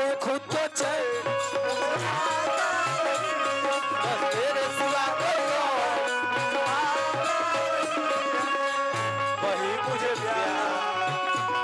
देखूं तो चैन तेरे सिवा कोई और वही मुझे प्यार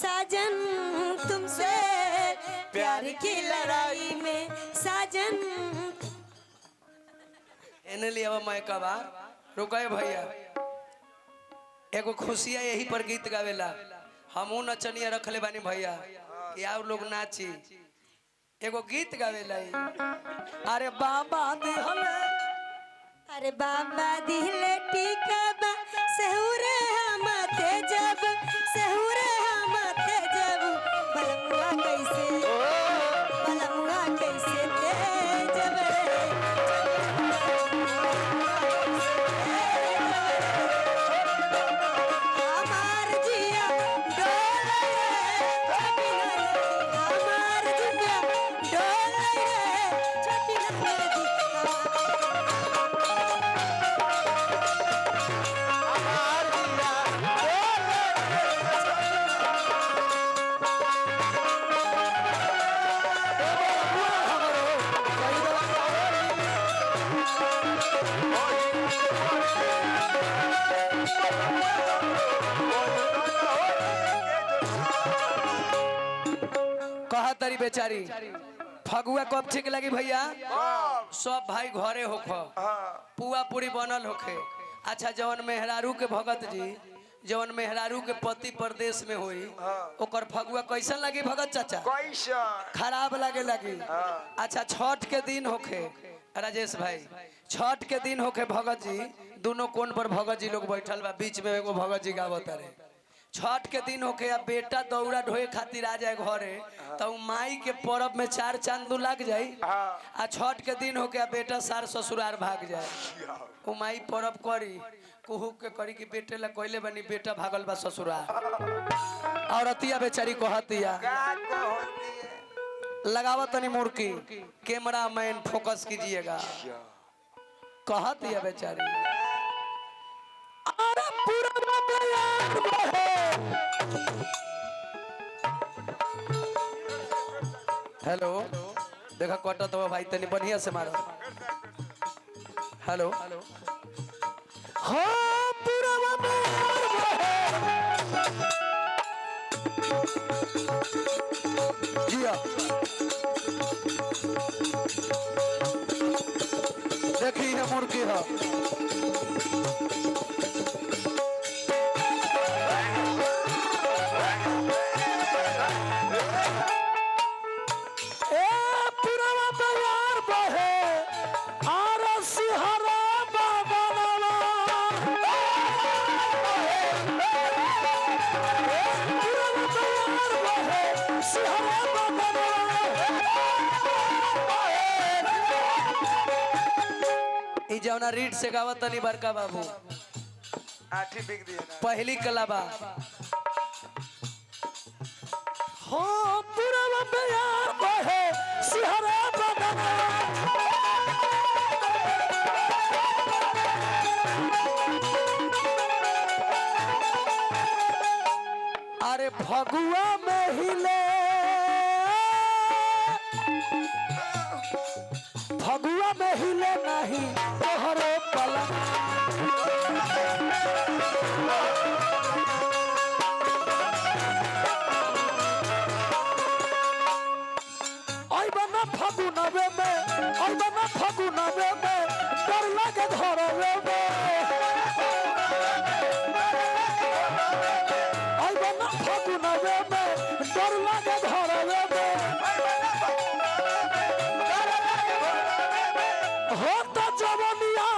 साजन तुमसे प्यार की लड़ाई में साजन एने लिए अब मैं कबा रुकाए भैया एगो खुशिया यही पर गीत गावेला हमू नचनिया रखले बानी भैया कि और लोग नाची एगो गीत गावेला अरे बाबा दिहले अरे बाबा दिले टीका बा सहुरे हम तेजब सहुरे हम तेजब बलमुआ कैसे तेजब हमार जिया डोले हमार जिया डोले छोटी नदी कहा तरी बेचारी फगुआ कब ठीक लगी भैया सब भाई घरे होख पुआ पूरी बनल होखे अच्छा जवन मेहरारू के भगत जी जवन मेहरारू के पति प्रदेश में हुई ओकर फगुआ कैसन लगी भगत चाचा कैसा खराब लगी अच्छा छठ के दिन होखे राजेश भाई छठ के दिन होखे भगत जी दोनों कोन पर भगत जी लोग बैठल बा बीच में एगो भगत जी गावत रहे छठ के दिन होके अब बेटा दौड़ा ढोए खातिर आ जाए घरे तो माई के पर्व में 4 चांद लग जाए आ छठ के दिन होके अब बेटा सार ससुरार भाग जाए वो माई पर्व करी कुहू के करी कि बेटे ला कोइले बनी बेटा भागल बा ससुरार और अतिया बेचारी कहतिया लगावत तनी मुर्की कैमरा मैन फोकस कीजिएगा कहतिया बेचारी अरे पूरा हेलो देखा कटा तो भाई तनी बढ़िया से मारो हेलो हाँ पूरा जिया देखी है मुर्गी है जौना रीड से गावत तनी बड़का बाबू आठी बिक दिए ना पहली कलाबा हो पूरा प्यार बहे सिहरा बदना अरे फगुआ में हिले फगुआ में हिले नहीं तोहरे पलंग फगुनवे में डर लगे धरवे में फगुनवे में डर लगे धरवे में हो तो जवनिया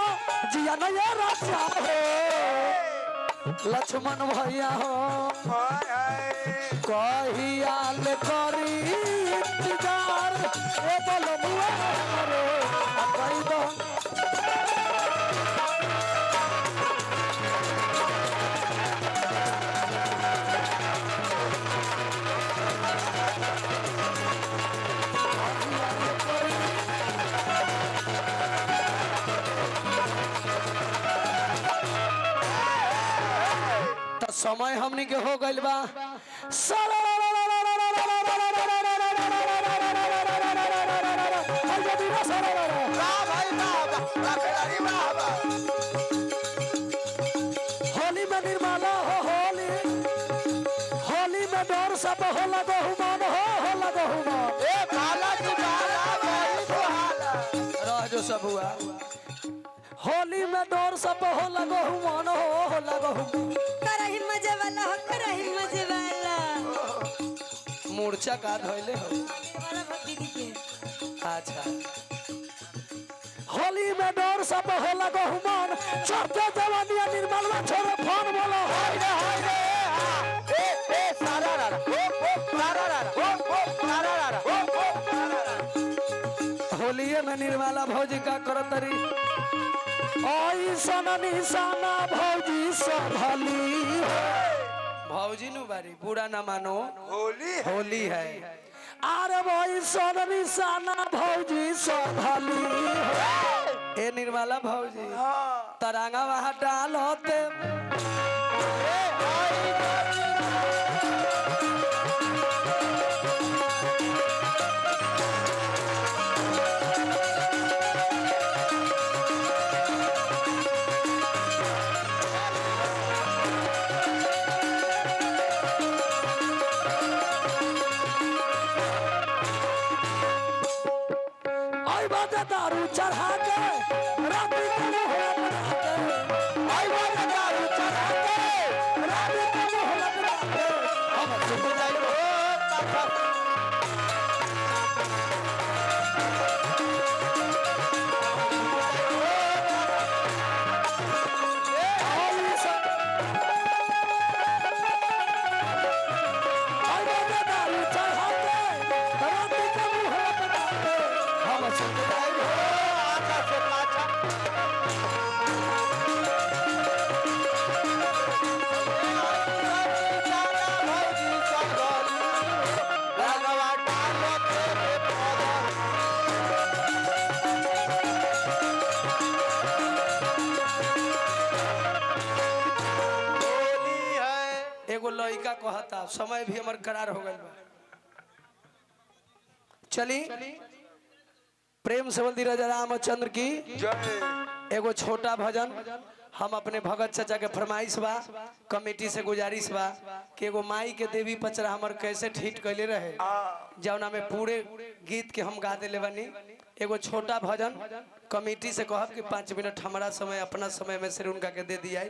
जिया नया राजा हो लक्ष्मण भैया हो कहियाल करी इंतजार ए बलमुआ रे कहि दो समय हमनी के हो गइल बा होली में निर्मला हो होली होली में डोर सब हो लगो हुमान हो लगो हुमान ए भाला की भाला भाई भाला रह जो सब हुआ होली में डोर सब हो लगो हुमान हो लगो हुमान करही मजे वाला हो करही मजे वाला मूर्छा का धइले हो वाला दीदी के अच्छा होली में डोर सब हो लगो हुमान छोटे जवानिया निर्मलवा छोरे फोन बोलो हाय रे ए सारा रा ओ सारा रा ओ सारा रा ओ होलिये में निर्मला भौजी का करतरी ओई सननी साना भौजी सभली भौजी नु बारी बुरा ना मानो होली होली है अरे भाई सननी साना भौजी सभली ए निर्मला भौजी तरांगा वहां डालते दारू चढ़ा के राती को मोहलत बना के आई वाला दारू चढ़ा के राती को मोहलत बना के हम चुप जाई हो लड़का कहता समय भी हमार करार हो गई बा चली प्रेम से बोल दी राजा रामचंद्र की जय एगो छोटा भजन हम अपने भगत चाचा के फरमाइश बा कमेटी से गुजारिश बा कि एगो माई के देवी पचरा हमर कैसे हिट कैले रहे जौना में पूरे गीत के हम गा देले बानी एगो छोटा भजन कमेटी से कहब कि 5 मिनट हमारा समय अपना समय में से उनका के दे दिया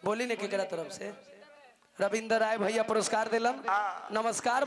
बोली ने केकरा तरफ से रविंद्र राय भैया पुरस्कार दिलन नमस्कार।